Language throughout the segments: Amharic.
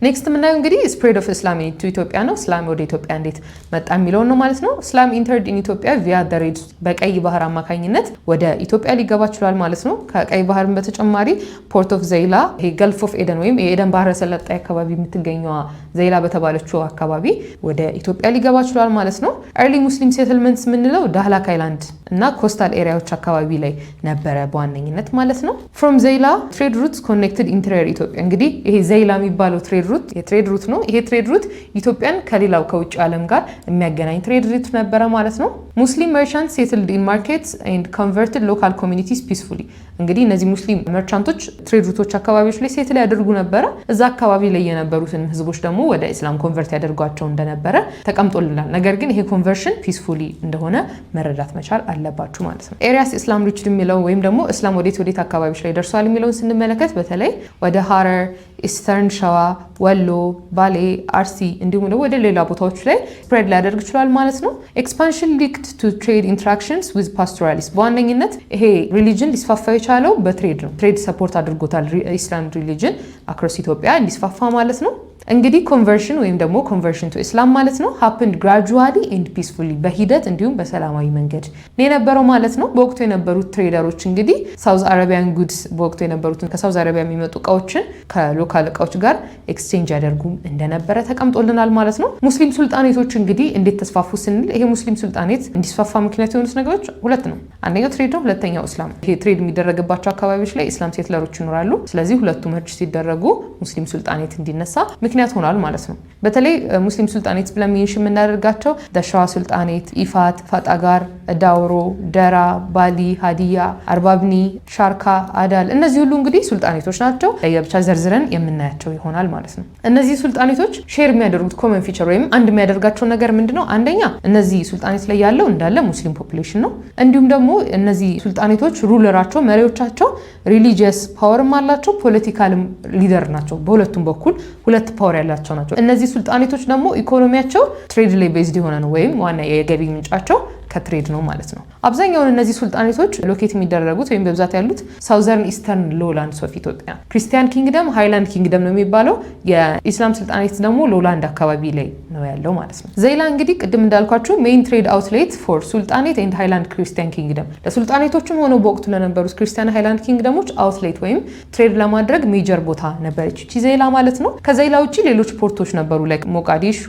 ኔክስት ምናየው እንግዲህ ስፕሬድ ኦፍ ኢስላም ኢንቱ ኢትዮጵያ ነው። እስላም ወደ ኢትዮጵያ እንዴት መጣ የሚለው ነው ማለት ነው። እስላም ኢንተርድ ኢን ኢትዮጵያ ቪያ ዘ ሬድ በቀይ ባህር አማካኝነት ወደ ኢትዮጵያ ሊገባ ችሏል ማለት ነው። ከቀይ ባህርን በተጨማሪ ፖርት ኦፍ ዘይላ ይሄ ገልፍ ኦፍ ኤደን ወይም የኤደን ባህረ ሰላጤ አካባቢ የምትገኘው ዘይላ በተባለችው አካባቢ ወደ ኢትዮጵያ ሊገባ ችሏል ማለት ነው። ኤርሊ ሙስሊም ሴትልመንትስ ምንለው ዳህላክ አይላንድ እና ኮስታል ኤሪያዎች አካባቢ ላይ ነበረ በዋነኝነት ማለት ነው። ፍሮም ዘይላ ትሬድ ሩትስ ኮኔክትድ ኢንተሪየር ኢትዮጵያ እንግዲህ ይሄ ዘይላ የሚባለው ትሬድ ሩት የትሬድ ሩት ነው። ይሄ ትሬድ ሩት ኢትዮጵያን ከሌላው ከውጭ ዓለም ጋር የሚያገናኝ ትሬድ ሩት ነበረ ማለት ነው። ሙስሊም መርቻንትስ ሴትልድ ኢን ማርኬትስ ኤንድ ኮንቨርትድ ሎካል ኮሚኒቲስ ፒስፉሊ እንግዲህ እነዚህ ሙስሊም መርቻንቶች ትሬድ ሩቶች አካባቢዎች ላይ ሴትል ያደርጉ ነበረ። እዛ አካባቢ ላይ የነበሩትን ህዝቦች ደግሞ ወደ ኢስላም ኮንቨርት ያደርጓቸው እንደነበረ ተቀምጦልናል። ነገር ግን ይሄ ኮንቨርሽን ፒስፉሊ እንደሆነ መረዳት መቻል አለባችሁ ማለት ነው። ኤሪያስ ኢስላም ሪችድ የሚለው ወይም ደግሞ እስላም ወዴት አካባቢዎች ላይ ደርሷል የሚለውን ስንመለከት በተለይ ወደ ሐረር፣ ኢስተርን ሸዋ፣ ወሎ፣ ባሌ፣ አርሲ እንዲሁም ደግሞ ወደ ሌላ ቦታዎች ላይ ስፕሬድ ሊያደርግ ይችላል ማለት ነው። ኤክስፓንሽን ሊንክድ ቱ ትሬድ ኢንተራክሽንስ ዊዝ ፓስቶራሊስት በዋነኝነት ይሄ ሪሊጅን ሊስፋፋ የቻለው በትሬድ ነው። ትሬድ ሰፖርት አድርጎታል ኢስላም ሪሊጅን አክሮስ ኢትዮጵያ እንዲስፋፋ ማለት ነው። እንግዲህ ኮንቨርሽን ወይም ደግሞ ኮንቨርሽን ቱ ኢስላም ማለት ነው ሀፕንድ ግራጁዋሊ ኤንድ ፒስፉሊ በሂደት እንዲሁም በሰላማዊ መንገድ የነበረው ማለት ነው። በወቅቱ የነበሩት ትሬደሮች እንግዲህ ሳውዝ አረቢያን ጉድስ በወቅቱ የነበሩትን ከሳውዝ አረቢያ የሚመጡ እቃዎችን ከሎካል እቃዎች ጋር ኤክስቼንጅ ያደርጉ እንደነበረ ተቀምጦልናል ማለት ነው። ሙስሊም ሱልጣኔቶች እንግዲህ እንዴት ተስፋፉ ስንል ይሄ ሙስሊም ሱልጣኔት እንዲስፋፋ ምክንያት የሆኑት ነገሮች ሁለት ነው። አንደኛው ትሬድ ነው፣ ሁለተኛው እስላም። ይሄ ትሬድ የሚደረግባቸው አካባቢዎች ላይ ኢስላም ሴትለሮች ይኖራሉ። ስለዚህ ሁለቱ መርጅ ሲደረጉ ሙስሊም ሱልጣኔት እንዲነሳ ምክንያት ሆኗል ማለት ነው። በተለይ ሙስሊም ሱልጣኔት ብለን ሜንሽን የምናደርጋቸው ሸዋ ሱልጣኔት፣ ኢፋት፣ ፋጣጋር፣ ዳውሮ፣ ደራ፣ ባሊ፣ ሀዲያ፣ አርባብኒ፣ ሻርካ፣ አዳል እነዚህ ሁሉ እንግዲህ ሱልጣኔቶች ናቸው። ለየብቻ ዘርዝረን የምናያቸው ይሆናል ማለት ነው። እነዚህ ሱልጣኔቶች ሼር የሚያደርጉት ኮመን ፊቸር ወይም አንድ የሚያደርጋቸው ነገር ምንድነው? አንደኛ እነዚህ ሱልጣኔት ላይ ያለው እንዳለ ሙስሊም ፖፑሌሽን ነው። እንዲሁም ደግሞ እነዚህ ሱልጣኔቶች ሩለራቸው መሪዎቻቸው ሪሊጂየስ ፓወርም አላቸው፣ ፖለቲካልም ሊደር ናቸው። በሁለቱም በኩል ሁለት ፓወር ያላቸው ናቸው። እነዚህ ሱልጣኔቶች ደግሞ ኢኮኖሚያቸው ትሬድ ላይ ቤዝድ የሆነ ነው ወይም ዋና የገቢ ምንጫቸው ከትሬድ ነው ማለት ነው። አብዛኛውን እነዚህ ሱልጣኔቶች ሎኬት የሚደረጉት ወይም በብዛት ያሉት ሳውዘርን ኢስተርን ሎላንድስ ኦፍ ኢትዮጵያ፣ ክሪስቲያን ኪንግደም ሃይላንድ ኪንግደም ነው የሚባለው። የኢስላም ሱልጣኔት ደግሞ ሎላንድ አካባቢ ላይ ነው ያለው ማለት ነው። ዘይላ እንግዲህ ቅድም እንዳልኳችሁ ሜይን ትሬድ አውትሌት ፎር ሱልጣኔት ኤንድ ሃይላንድ ክሪስቲያን ኪንግደም ለሱልጣኔቶቹም ሆኖ በወቅቱ ለነበሩት ክሪስቲያን ሃይላንድ ኪንግደሞች አውትሌት ወይም ትሬድ ለማድረግ ሜጀር ቦታ ነበረች እቺ ዘይላ ማለት ነው። ከዘይላ ውጪ ሌሎች ፖርቶች ነበሩ ላይክ ሞቃዲሹ፣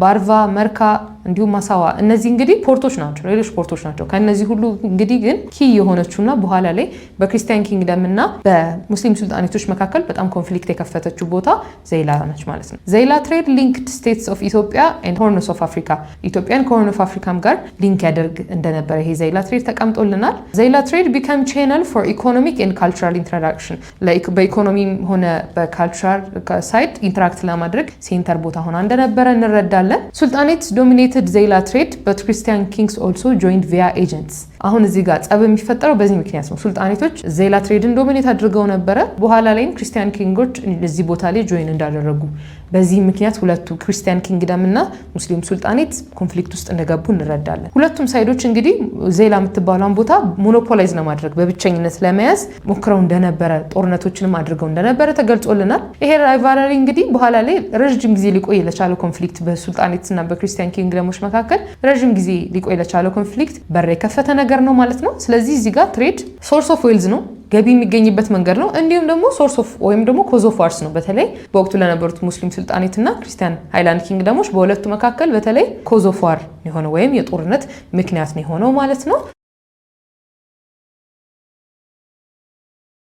ባርቫ፣ መርካ እንዲሁም ማሳዋ። እነዚህ እንግዲህ ፖርቶች ናቸው፣ ሌሎች ፖርቶች ናቸው። ከነዚህ ሁሉ እንግዲህ ግን ኪ የሆነችውና በኋላ ላይ በክሪስቲያን ኪንግደም እና በሙስሊም ሱልጣኔቶች መካከል በጣም ኮንፍሊክት የከፈተችው ቦታ ዘይላ ነች ማለት ነው። ዘይላ ትሬድ ሊንክድ ስቴትስ ኦፍ ኢትዮጵያ ኤንድ ሆርንስ ኦፍ አፍሪካ ኢትዮጵያን ከሆርን ኦፍ አፍሪካም ጋር ሊንክ ያደርግ እንደነበረ ይሄ ዘይላ ትሬድ ተቀምጦልናል። ዘይላ ትሬድ ቢካም ቻናል ፎር ኢኮኖሚክ ኤንድ ካልቸራል ኢንተራክሽን በኢኮኖሚም ሆነ በካልቸራል ሳይድ ኢንተራክት ለማድረግ ሴንተር ቦታ ሆና እንደነበረ እንረዳለን። ሱልጣኔት ዶሚኔትድ ዘይላ ትሬድ በት ክርስቲያን ኪንግስ ኦልሶ ጆይንድ ቪያ ኤጀንትስ። አሁን እዚህ ጋር ጸብ የሚፈጠረው በዚህ ምክንያት ነው። ሱልጣኔቶች ዘይላ ትሬድን ዶሚኔት አድርገው ነበረ። በኋላ ላይም ክርስቲያን ኪንጎች እዚህ ቦታ ላይ ጆይን እንዳደረጉ በዚህ ምክንያት ሁለቱ ክርስቲያን ኪንግደም እና ሙስሊም ሱልጣኔት ኮንፍሊክት ውስጥ እንደገቡ እንረዳለን። ሁለቱም ሳይዶች እንግዲህ ዘይላ የምትባሏን ቦታ ሞኖፖላይዝ ለማድረግ በብቸኝነት ለመያዝ ሞክረው እንደነበረ ጦርነቶችንም አድርገው እንደነበረ ተገልጾልናል። ይሄ ራይቫልሪ እንግዲህ በኋላ ላይ ረጅም ጊዜ ሊቆይ ለቻለው ኮንፍሊክት በሱልጣኔት እና በክርስቲያን ኪንግደሞች መካከል ረጅም ጊዜ ሊቆይ ለቻለው ኮንፍሊክት በር የከፈተ ነገር ነው ማለት ነው። ስለዚህ እዚህ ጋር ትሬድ ሶርስ ኦፍ ዌልዝ ነው፣ ገቢ የሚገኝበት መንገድ ነው። እንዲሁም ደግሞ ሶርስ ኦፍ ወይም ደግሞ ኮዝ ኦፍ ዋርስ ነው። በተለይ በወቅቱ ለነበሩት ሙስሊም ሱልጣኔት እና ክርስቲያን ሃይላንድ ኪንግደሞች በሁለቱ መካከል በተለይ ኮዝ ኦፍ ዋር የሆነ ወይም የጦርነት ምክንያት ነው የሆነው ማለት ነው።